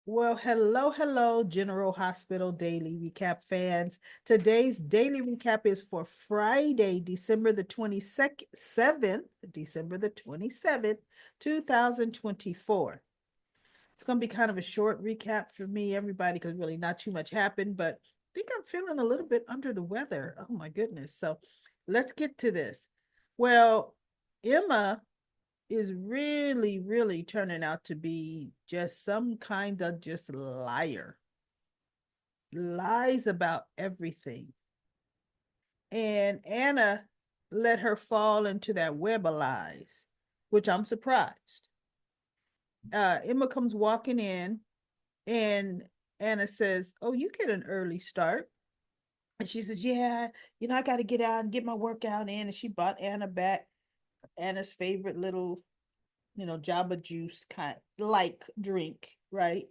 Well, hello, General Hospital Daily Recap fans. Today's daily recap is for Friday, December the 22nd, 7th, December the 27th, 2024. It's going to be kind of a short recap for me, everybody, because really not too much happened, but I think I'm feeling a little bit under the weather. Oh my goodness. So let's get to this. Well, Emma is really turning out to be just some kind of just liar. Lies about everything. And Anna let her fall into that web of lies, which I'm surprised. Emma comes walking in and Anna says, "Oh, you get an early start." And she says, "Yeah, I got to get out and get my workout in." And she bought Anna back Anna's favorite little, Jamba juice kind like drink, right?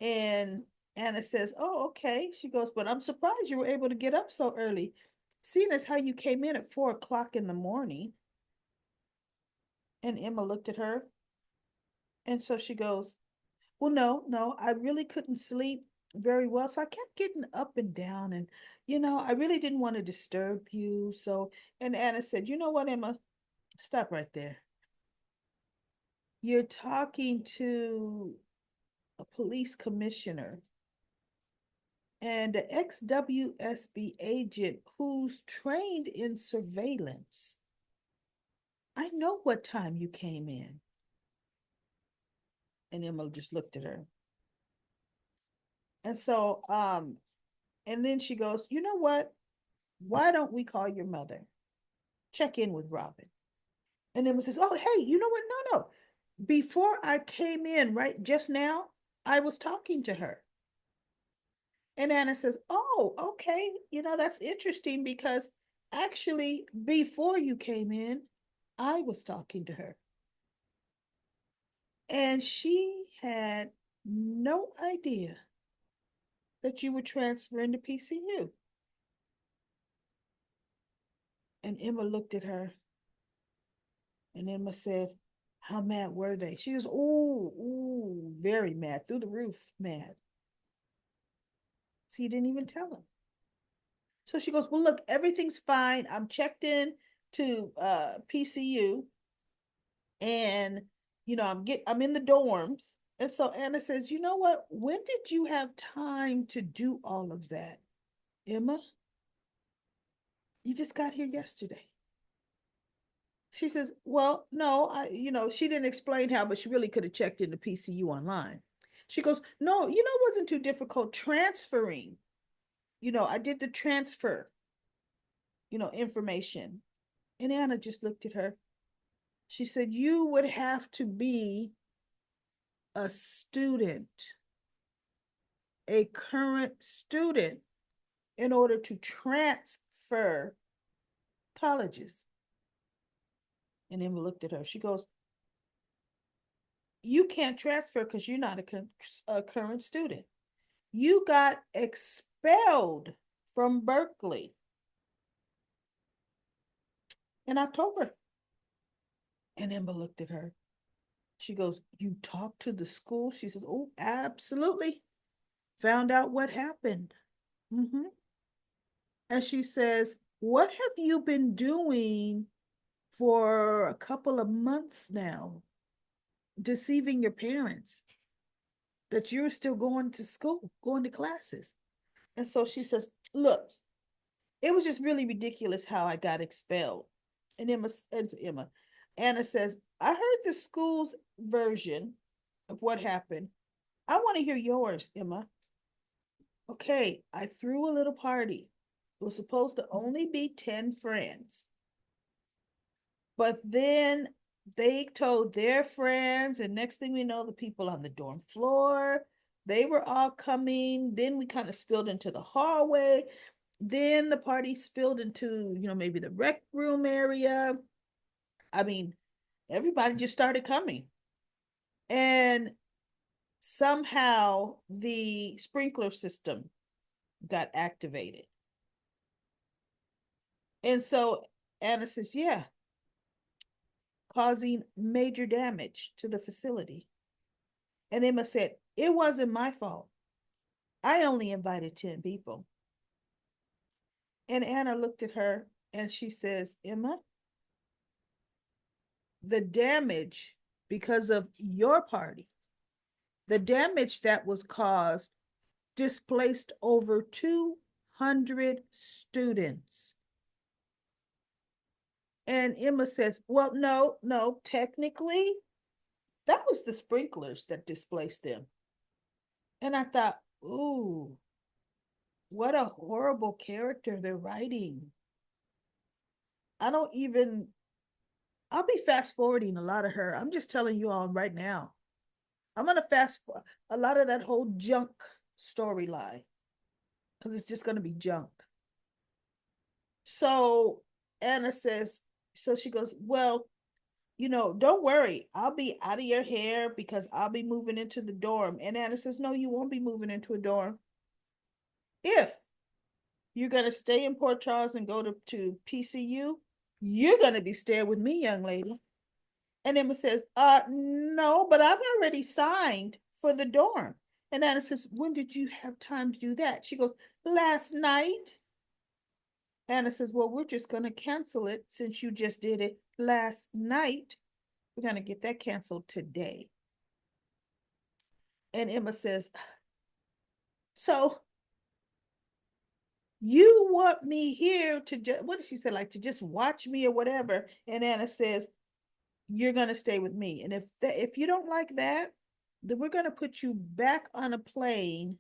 And Anna says, "Oh, okay." She goes, "But I'm surprised you were able to get up so early, seeing as how you came in at 4 o'clock in the morning." And Emma looked at her. And so she goes, "Well, no, I really couldn't sleep very well. So I kept getting up and down. And, I really didn't want to disturb you. So," and Anna said, "You know what, Emma? Stop right there. You're talking to a police commissioner and an ex-WSB agent who's trained in surveillance. I know what time you came in." And Emma just looked at her. And so, and then she goes, "You know what? Why don't we call your mother? Check in with Robin." And Emma says, "Oh, hey, you know what? No. Before I came in, right just now, I was talking to her." And Anna says, "Oh, okay. That's interesting because actually, before you came in, I was talking to her. And she had no idea that you were transferring to PCU." And Emma looked at her and Emma said, "How mad were they?" She was, ooh, very mad, through the roof mad. So you didn't even tell him. So she goes, "Well, look, everything's fine. I'm checked in to PCU and I'm in the dorms." And so Anna says, "You know what? When did you have time to do all of that, Emma? You just got here yesterday." She says, "Well, no, she didn't explain how, but she really could have checked into PCU online." She goes, "No, it wasn't too difficult transferring. I did the transfer, information." And Anna just looked at her. She said, "You would have to be a student, a current student, in order to transfer colleges." And Emma looked at her. She goes, "You can't transfer because you're not a current student. You got expelled from Berkeley in October." And Emma looked at her. She goes, "You talked to the school?" She says, "Oh, absolutely. Found out what happened." Mm-hmm. And she says, "What have you been doing for a couple of months now, deceiving your parents that you're still going to school, going to classes?" And so she says, "Look, it was just really ridiculous how I got expelled." And Anna says, "I heard the school's version of what happened. I want to hear yours, Emma." "Okay, I threw a little party. It was supposed to only be 10 friends. But then they told their friends, and next thing we know, the people on the dorm floor, they were all coming. Then we kind of spilled into the hallway. Then the party spilled into, maybe the rec room area. I mean, everybody just started coming. And somehow the sprinkler system got activated. And so Anna says, "Yeah, causing major damage to the facility." And Emma said, it wasn't my fault. I only invited 10 people. And Anna looked at her and she says, Emma, the damage because of your party, the damage that was caused displaced over 200 students. And Emma says, well, no, technically, that was the sprinklers that displaced them. And I thought, ooh, what a horrible character they're writing. I don't even, I'll be fast forwarding a lot of her. I'm just telling you all right now. I'm going to fast forward a lot of that whole junk storyline because it's just going to be junk. So Anna says, so she goes, well, don't worry. I'll be out of your hair because I'll be moving into the dorm. And Anna says, no, you won't be moving into a dorm. If you're going to stay in Port Charles and go to PCU, you're going to be staying with me, young lady. And Emma says, no, but I've already signed for the dorm. And Anna says, when did you have time to do that? She goes, last night. Anna says, well, we're just going to cancel it since you just did it last night. We're going to get that canceled today. And Emma says, so you want me here to just, what did she say? Like to just watch me or whatever. And Anna says, you're going to stay with me. And if you don't like that, then we're going to put you back on a plane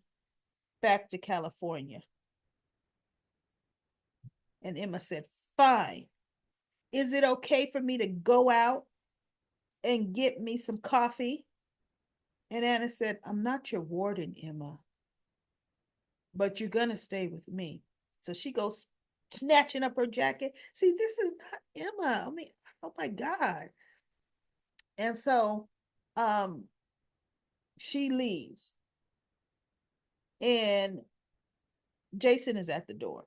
back to California. And Emma said, fine. Is it okay for me to go out and get me some coffee? And Anna said, I'm not your warden, Emma, but you're going to stay with me. So she goes snatching up her jacket. See, this is not Emma. I mean, oh my God. And so she leaves. And Jason is at the door.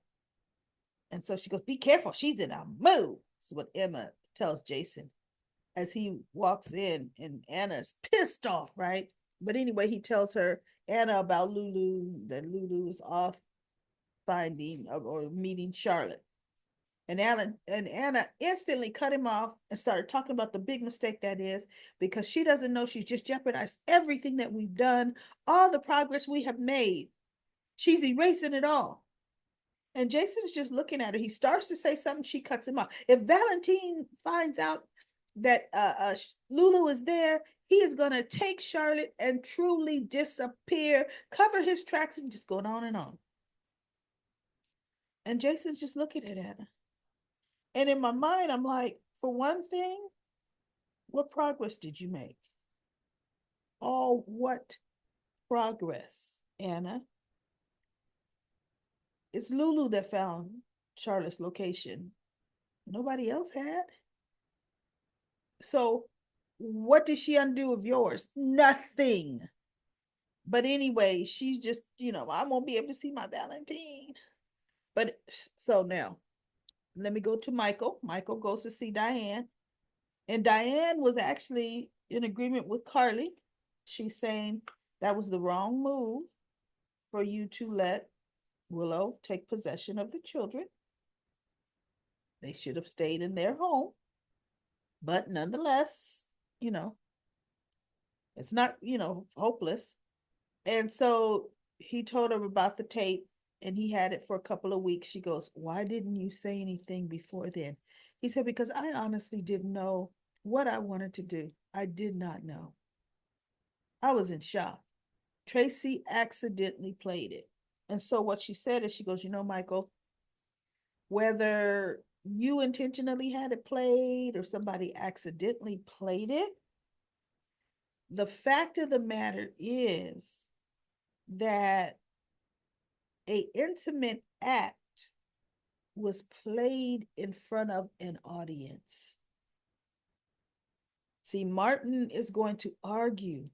And so she goes, be careful. She's in a mood. That's what Emma tells Jason as he walks in. And Anna's pissed off, right? But anyway, he tells her, Anna, about Lulu, that Lulu's off finding or meeting Charlotte. And Anna instantly cut him off and started talking about the big mistake that is because she doesn't know she's just jeopardized everything that we've done, all the progress we have made. She's erasing it all. And Jason is just looking at her. He starts to say something, she cuts him off. If Valentine finds out that Lulu is there, he is going to take Charlotte and truly disappear, cover his tracks, and just going on and on. And Jason's just looking at Anna. And in my mind, I'm like, for one thing, what progress did you make? Oh, what progress, Anna? It's Lulu that found Charlotte's location. Nobody else had. So, what did she undo of yours? Nothing. But anyway, she's just, I won't be able to see my Valentine. But so now, let me go to Michael. Michael goes to see Diane. And Diane was actually in agreement with Carly. She's saying that was the wrong move for you to let Willow take possession of the children. They should have stayed in their home. But nonetheless, it's not, hopeless. And so he told her about the tape and he had it for a couple of weeks. She goes, why didn't you say anything before then? He said, because I honestly didn't know what I wanted to do. I did not know. I was in shock. Tracy accidentally played it. And so what she said is she goes, Michael, whether you intentionally had it played or somebody accidentally played it, the fact of the matter is that a intimate act was played in front of an audience. See, Martin is going to argue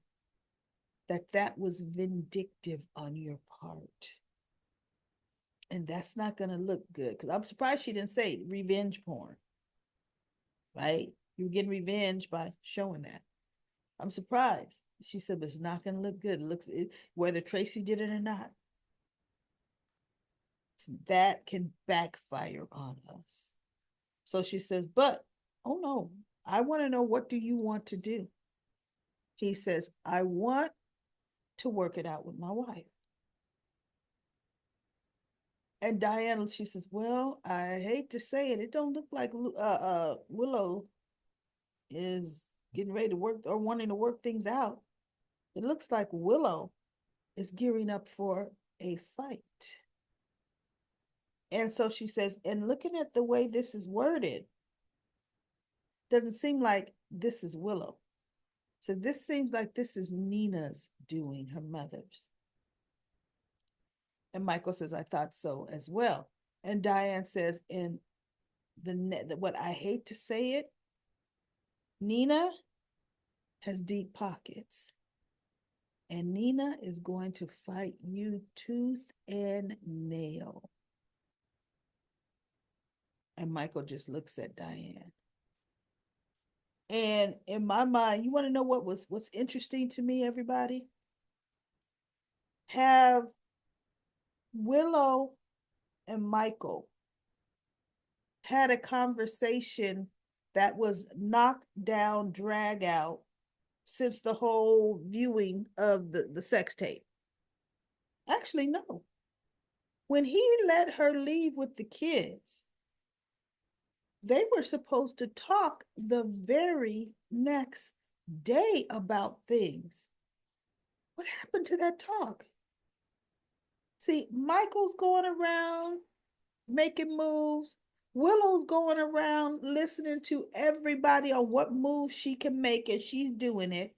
that was vindictive on your part. And that's not going to look good because I'm surprised she didn't say revenge porn, right? You're getting revenge by showing that. I'm surprised. She said, it's not going to look good. It looks whether Tracy did it or not, that can backfire on us. So she says, but oh no, I want to know, what do you want to do? He says, I want to work it out with my wife. And Diana, she says, well, I hate to say it, it don't look like Willow is getting ready to work or wanting to work things out. It looks like Willow is gearing up for a fight. And so she says, and looking at the way this is worded, doesn't seem like this is Willow. So this seems like this is Nina's doing, her mother's. And Michael says, I thought so as well. And Diane says, in what I hate to say it, Nina has deep pockets. And Nina is going to fight you tooth and nail. And Michael just looks at Diane. And in my mind, you want to know what's interesting to me, everybody? Have Willow and Michael had a conversation that was knocked down, drag out since the whole viewing of the sex tape? Actually, no. When he let her leave with the kids, they were supposed to talk the very next day about things. What happened to that talk? See, Michael's going around making moves. Willow's going around listening to everybody on what moves she can make, and she's doing it.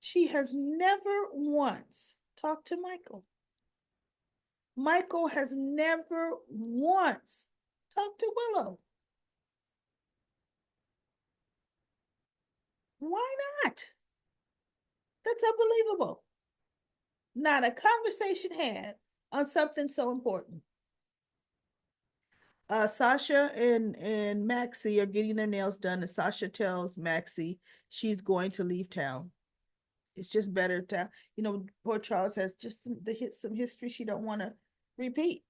She has never once talked to Michael. Michael has never once talked to Willow. Why not? That's unbelievable. Not a conversation had on something so important. Sasha and Maxie are getting their nails done, and Sasha tells Maxie she's going to leave town. It's just better to, poor Charles has just some history she don't want to repeat.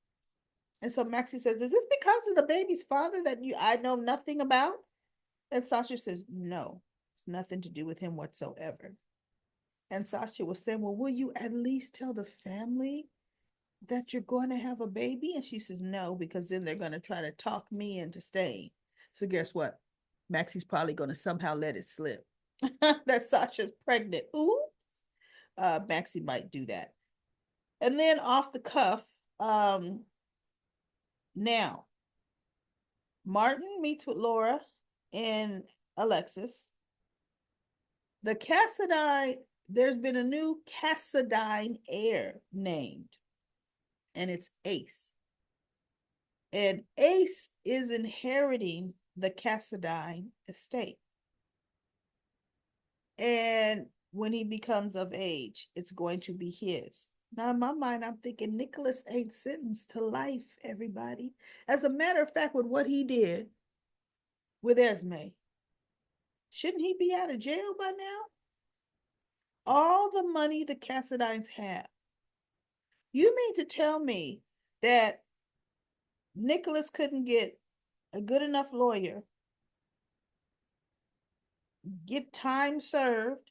And so Maxie says, "Is this because of the baby's father that I know nothing about?" And Sasha says, "No, it's nothing to do with him whatsoever." And Sasha was saying, "Well, will you at least tell the family that you're going to have a baby?" And she says, "No, because then they're going to try to talk me into staying." So guess what? Maxie's probably going to somehow let it slip that Sasha's pregnant. Ooh, Maxie might do that. And then off the cuff, now Martin meets with Laura and Alexis. The Cassadine, there's been a new Cassadine heir named, and it's Ace. And Ace is inheriting the Cassadine estate. And when he becomes of age, it's going to be his. Now, in my mind, I'm thinking Nicholas ain't sentenced to life, everybody. As a matter of fact, with what he did with Esme, shouldn't he be out of jail by now? All the money the Cassadines have. You mean to tell me that Nicholas couldn't get a good enough lawyer, get time served,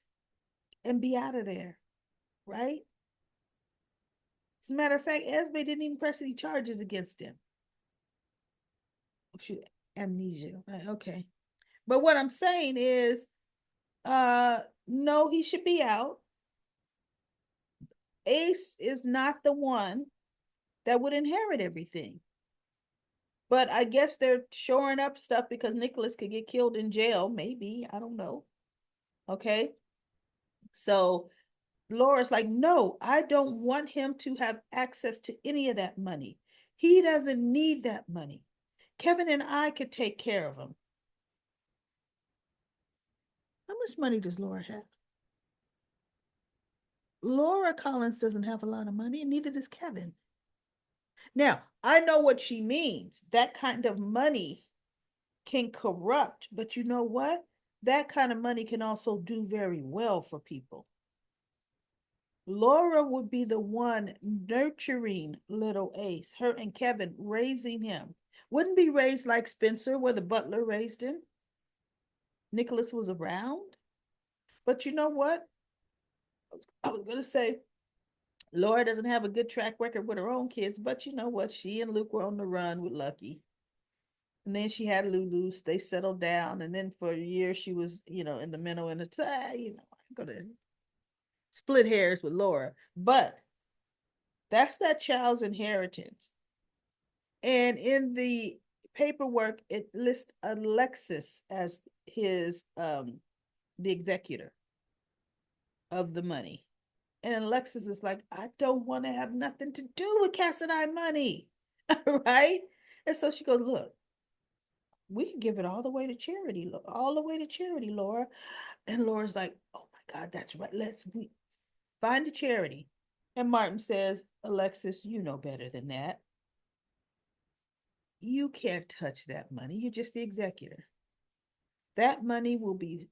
and be out of there, right? As a matter of fact, Esme didn't even press any charges against him. Amnesia, right? Okay. But what I'm saying is, no, he should be out. Ace is not the one that would inherit everything. But I guess they're shoring up stuff because Nicholas could get killed in jail. Maybe. I don't know. Okay. So Laura's like, no, I don't want him to have access to any of that money. He doesn't need that money. Kevin and I could take care of him. How much money does Laura have? Laura Collins doesn't have a lot of money, and neither does Kevin. Now, I know what she means. That kind of money can corrupt, but you know what? That kind of money can also do very well for people. Laura would be the one nurturing little Ace, her and Kevin raising him. Wouldn't be raised like Spencer, where the butler raised him. Nicholas was around. But you know what? I was going to say, Laura doesn't have a good track record with her own kids, but you know what? She and Luke were on the run with Lucky. And then she had Lulu. They settled down. And then for a year, she was, in the middle and I'm going to split hairs with Laura. But that's that child's inheritance. And in the paperwork, it lists Alexis as his the executor of the money. And Alexis is like, I don't want to have nothing to do with Cassadine money. Right? And so she goes, look, we can give it all the way to charity, all the way to charity, Laura. And Laura's like, oh my God, that's right. Let's find a charity. And Martin says, Alexis, you know better than that. You can't touch that money. You're just the executor. That money will be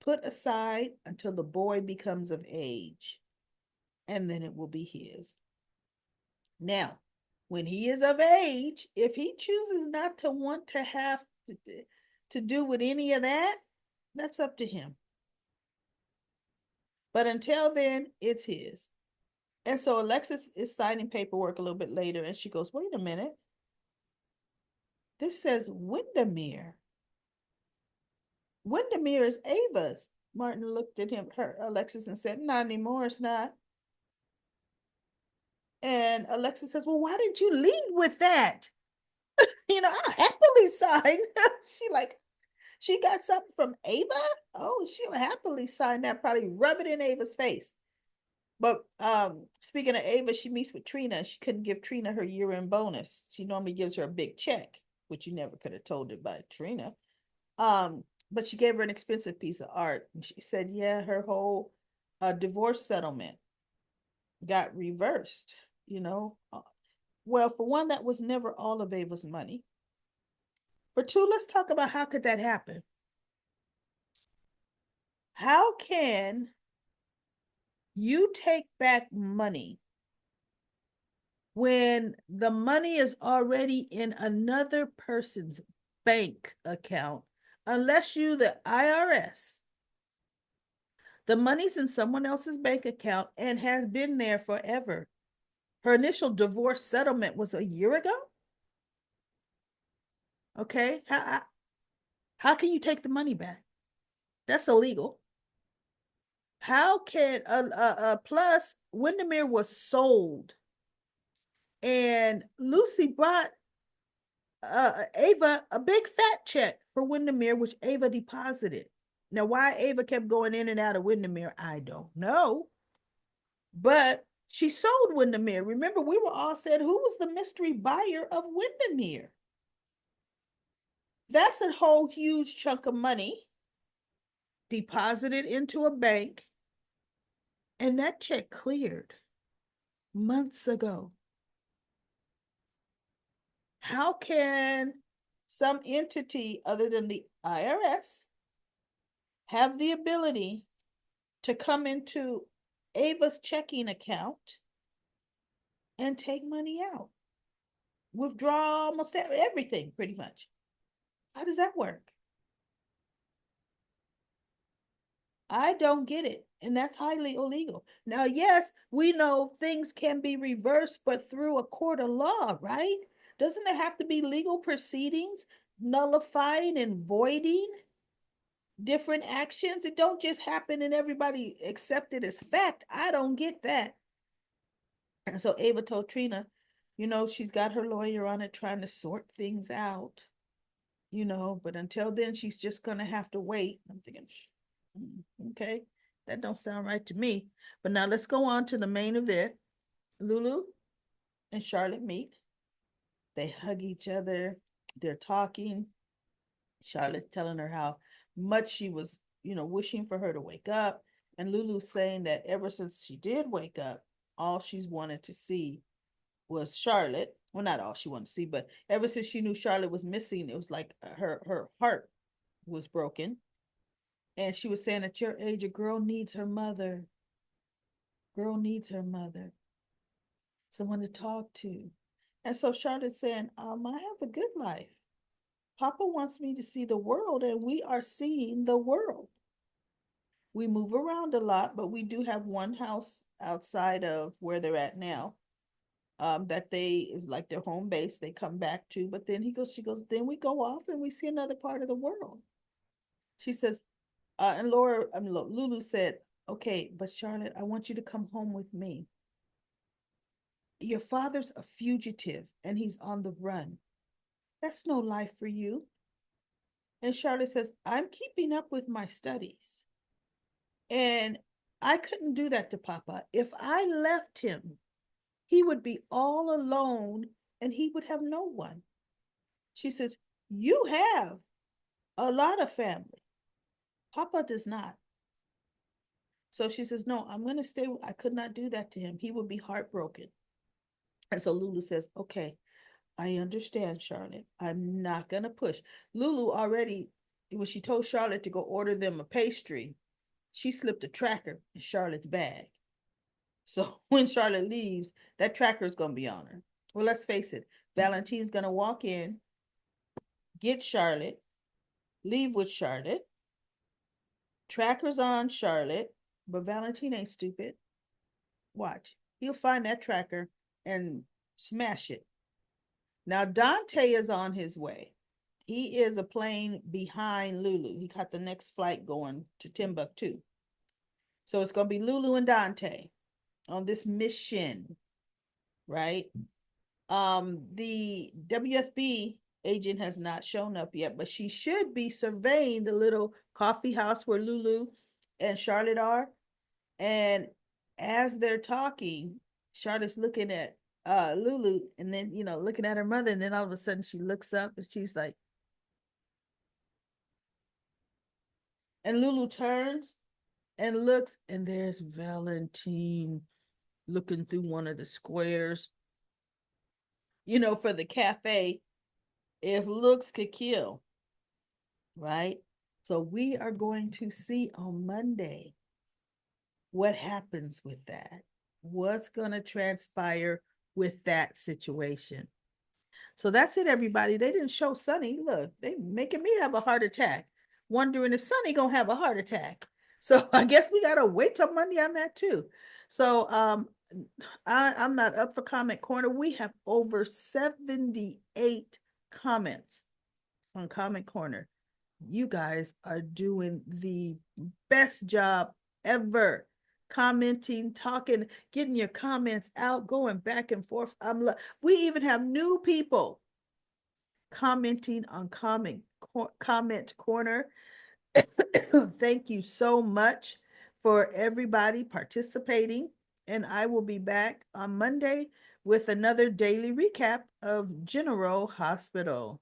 put aside until the boy becomes of age, and then it will be his. Now, when he is of age, if he chooses not to want to have to do with any of that, that's up to him. But until then, it's his. And so Alexis is signing paperwork a little bit later, and she goes, wait a minute. This says Windermere. Windermere is Ava's. Martin looked at Alexis, and said, not anymore, it's not. And Alexis says, well, why didn't you lead with that? I'll happily sign. She got something from Ava? Oh, she'll happily sign that, probably rub it in Ava's face. But speaking of Ava, she meets with Trina. She couldn't give Trina her year-end bonus. She normally gives her a big check, which you never could have told her by Trina. But she gave her an expensive piece of art. And she said, yeah, her whole divorce settlement got reversed, you know. Well, for one, that was never all of Ava's money. For two, let's talk about how could that happen? How can you take back money when the money is already in another person's bank account, unless you the IRS? The money's in someone else's bank account and has been there forever. Her initial divorce settlement was a year ago. Okay, how can you take the money back? That's illegal. How can plus Windermere was sold, and Lucy brought Ava a big fat check for Windermere, which Ava deposited. Now, why Ava kept going in and out of Windermere, I don't know. But she sold Windermere. Remember, we were all said, who was the mystery buyer of Windermere? That's a whole huge chunk of money deposited into a bank, and that check cleared months ago. How can some entity other than the IRS have the ability to come into Ava's checking account and take money out? Withdraw almost everything, pretty much. How does that work? I don't get it. And that's highly illegal. Now, yes, we know things can be reversed, but through a court of law, right? Doesn't there have to be legal proceedings nullifying and voiding different actions? It don't just happen and everybody accept it as fact. I don't get that. And so Ava told Trina, she's got her lawyer on it trying to sort things out, but until then, she's just going to have to wait. I'm thinking, okay, that don't sound right to me. But now let's go on to the main event. Lulu and Charlotte meet. They hug each other. They're talking. Charlotte's telling her how much she was, wishing for her to wake up. And Lulu's saying that ever since she did wake up, all she's wanted to see was Charlotte. Well, not all she wanted to see, but ever since she knew Charlotte was missing, it was like her heart was broken. And she was saying, at your age, a girl needs her mother. Girl needs her mother, someone to talk to. And so Charlotte's saying, I have a good life. Papa wants me to see the world, and we are seeing the world. We move around a lot, but we do have one house outside of where they're at now. That they is like their home base. They come back to, but then she goes, then we go off and we see another part of the world. She says, and Lulu said, okay, but Charlotte, I want you to come home with me. Your father's a fugitive and he's on the run. That's no life for you. And Charlotte says, I'm keeping up with my studies. And I couldn't do that to Papa. If I left him, he would be all alone and he would have no one. She says, you have a lot of family. Papa does not. So she says, no, I'm going to stay. I could not do that to him. He would be heartbroken. And so Lulu says, okay, I understand, Charlotte. I'm not going to push. Lulu already, when she told Charlotte to go order them a pastry, she slipped a tracker in Charlotte's bag. So when Charlotte leaves, that tracker is going to be on her. Well, let's face it, Valentine's going to walk in, get Charlotte, leave with Charlotte. Tracker's on Charlotte, but Valentine ain't stupid. Watch. He'll find that tracker and smash it. Now Dante is on his way. He is a plane behind Lulu. He got the next flight going to Timbuktu. So it's going to be Lulu and Dante on this mission, right? The WFB agent has not shown up yet, but she should be surveying the little coffee house where Lulu and Charlotte are. And as they're talking, Charlotte's looking at Lulu and then, looking at her mother. And then all of a sudden she looks up and she's like, and Lulu turns and looks, and there's Valentine looking through one of the squares, for the cafe. If looks could kill, right? So we are going to see on Monday what happens with that. What's going to transpire with that situation. So that's it, everybody. They didn't show Sunny. Look, they making me have a heart attack, wondering if Sunny gonna have a heart attack. So I guess we gotta wait till Monday on that too. So I'm not up for comment corner. We have over 78 comments on comment corner. You guys are doing the best job ever. Commenting, talking, getting your comments out, going back and forth. We even have new people commenting on comment corner. Thank you so much for everybody participating. And I will be back on Monday with another daily recap of General Hospital.